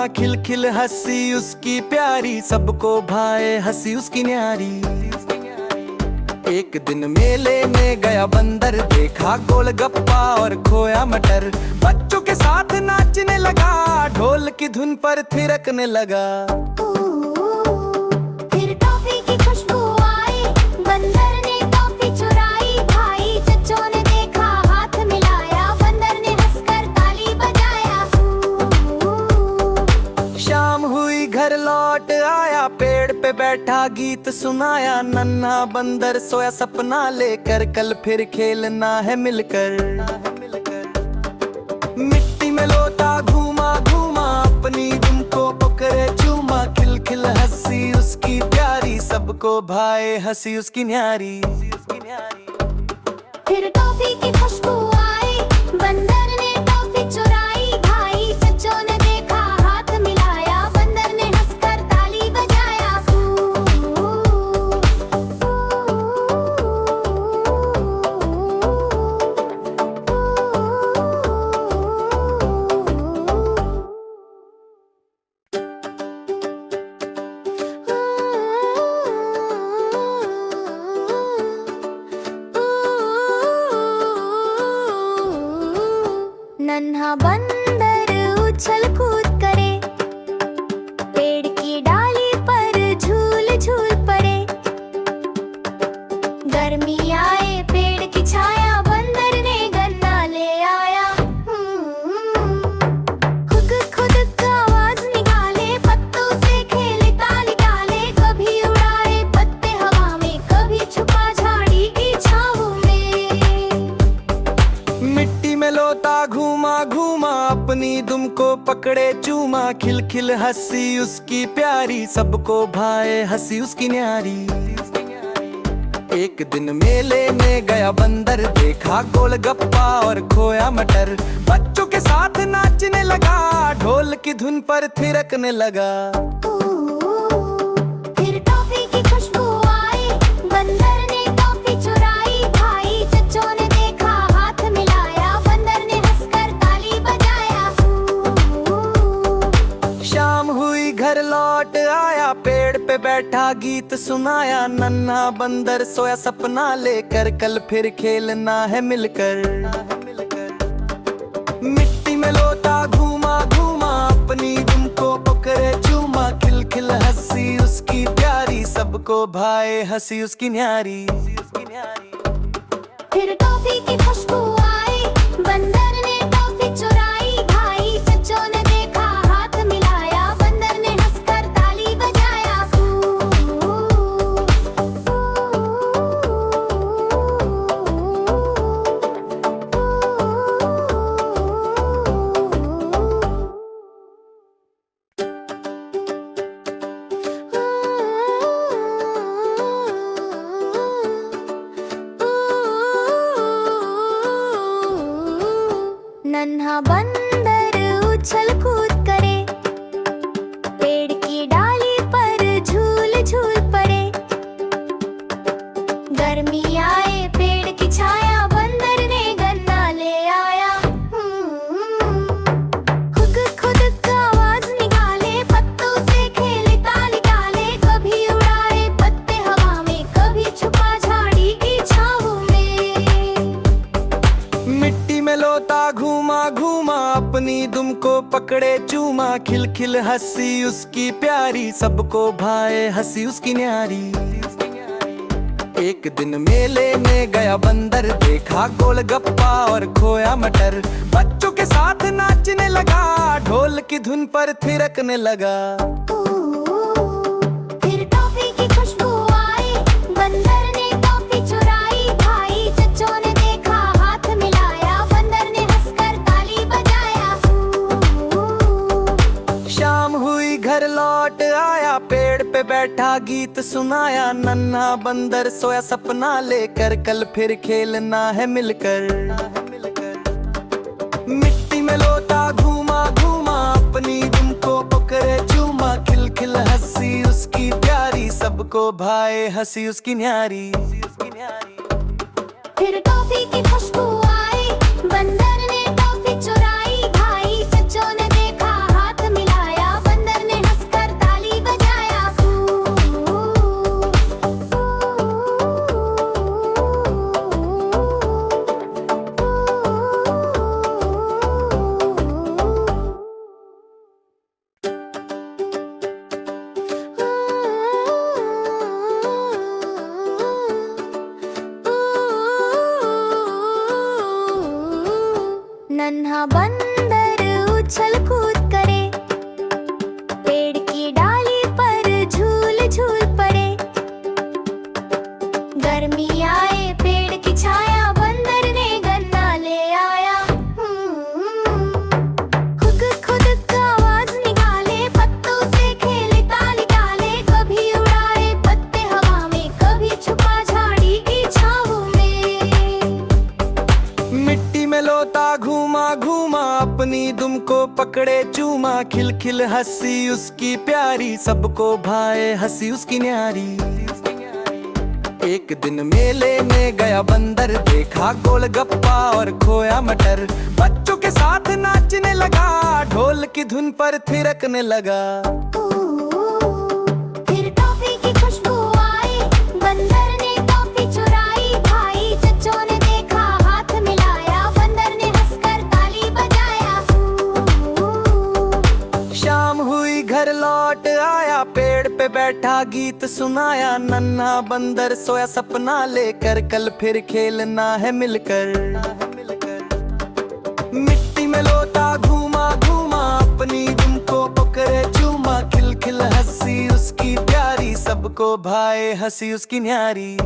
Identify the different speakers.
Speaker 1: खिलखिल हंसी उसकी प्यारी, सबको भाए हंसी उसकी न्यारी। एक दिन मेले में गया बंदर, देखा गोलगप्पा और खोया मटर। बच्चों के साथ नाचने लगा, ढोल की धुन पर थिरकने लगा।
Speaker 2: फिर टॉफी की खुशबू आई, बंदर ने टॉफी चुराई। भाई चच्चों ने देखा, हाथ मिलाया, बंदर ने हंसकर ताली बजाया।
Speaker 1: शाम हुई घर लौट आया, पेड़ पे बैठा गीत सुनाया। नन्हा बंदर सोया सपना लेकर, कल फिर खेलना है मिलकर। मिट्टी में लोटा घूमा घूमा, अपनी दुम को पकड़े चूमा। खिलखिल हंसी उसकी प्यारी, सबको भाए हंसी उसकी न्यारी।
Speaker 2: फिर टॉफी की खुशबू आई, बंदर ने टॉफी चुराई। भाई चच्चों ने देखा, हाथ मिलाया, बंदर ने हंसकर ताली बजाया। नन्हा बंदर उछल कूद करे, पेड़ की डाली पर झूल झूल पड़े। गर्मी आए, पेड़ की छाया, बंदर ने गन्ना ले आया। खुद खुद का आवाज निकाले, पत्तों से खेले ताली डाले। कभी उड़ाए पत्ते हवा में, कभी छुपा झाड़ी की छाँव में।
Speaker 1: मिट्टी में लोटा घूमा घूमा, अपनी दुम को पकड़े चूमा। खिलखिल हंसी उसकी प्यारी, सबको भाए हंसी उसकी न्यारी। एक दिन मेले में गया बंदर, देखा गोलगप्पा और खोया मटर। बच्चों के साथ नाचने लगा, ढोल की धुन पर थिरकने लगा।
Speaker 2: फिर टॉफी की खुशबू आई, बंदर ने टॉफी चुराई। भाई चच्चों ने देखा, हाथ मिलाया, बंदर ने हंसकर ताली बजाया।
Speaker 1: शाम हुई घर लौट आया, पेड़ पे बैठा गीत सुनाया। नन्हा बंदर सोया सपना लेकर, कल फिर खेलना है मिलकर। मिट्टी में लोटा घूमा घूमा, अपनी दुम को पकड़े चूमा। खिलखिल हंसी उसकी प्यारी, सबको भाए हंसी उसकी न्यारी।
Speaker 2: फिर टॉफी की खुशबू आई, बंदर ने टॉफी चुराई। भाई चच्चों ने देखा, हाथ मिलाया, बंदर ने हंसकर ताली बजाया। नन्हा बंदर उछल कूद करे, पेड़ की डाली पर झूल झूल पड़े। गर्मी आए, पेड़ की छाया, बंदर ने गन्ना ले आया। खुद खुद का आवाज निकाले, पत्तों से खेले ताली डाले। कभी उड़ाए पत्ते हवा में, कभी छुपा झाड़ी की छाँव में।
Speaker 1: मिट्टी में लोटा घूमा घूमा, अपनी दुम को पकड़े चूमा। खिलखिल हंसी उसकी प्यारी, सबको भाए हंसी उसकी न्यारी। एक दिन मेले में गया बंदर, देखा गोलगप्पा और खोया मटर। बच्चों के साथ नाचने लगा, ढोल की धुन पर थिरकने लगा।
Speaker 2: फिर टॉफी की खुशबू आई, बंदर ने टॉफी चुराई। भाई चच्चों ने देखा, हाथ मिलाया, बंदर ने हंसकर ताली बजाया।
Speaker 1: शाम हुई घर लौट आया, पेड़ पे बैठा गीत सुनाया। नन्हा बंदर सोया सपना लेकर, कल फिर खेलना है मिलकर। मिट्टी में लोटा घूमा घूमा, अपनी दुम को पकड़े चूमा। खिलखिल हंसी उसकी प्यारी, सबको भाए हंसी उसकी न्यारी।
Speaker 2: फिर टॉफी की खुशबू आई, बंदर ने टॉफी चुराई। भाई चच्चों ने देखा, हाथ मिलाया,
Speaker 1: खिल खिल हंसी उसकी प्यारी, सबको भाए हंसी उसकी न्यारी। एक दिन मेले में गया बंदर, देखा गोलगप्पा और खोया मटर। बच्चों के साथ नाचने लगा, ढोल की धुन पर थिरकने लगा।
Speaker 2: फिर टॉफी की खुशबू आई, बंदर ने टॉफी चुराई। भाई चच्चों ने देखा, हाथ मिलाया, बंदर ने हंसकर ताली बजाया।
Speaker 1: शाम हुई घर लौट आया, पेड़ पे बैठा गीत सुनाया। नन्हा बंदर सोया सपना लेकर, कल फिर खेलना है मिलकर। मिट्टी में लोटा घूमा घूमा, अपनी दुम को पकड़े चूमा। खिल खिल हंसी उसकी प्यारी, सबको भाए हंसी उसकी न्यारी।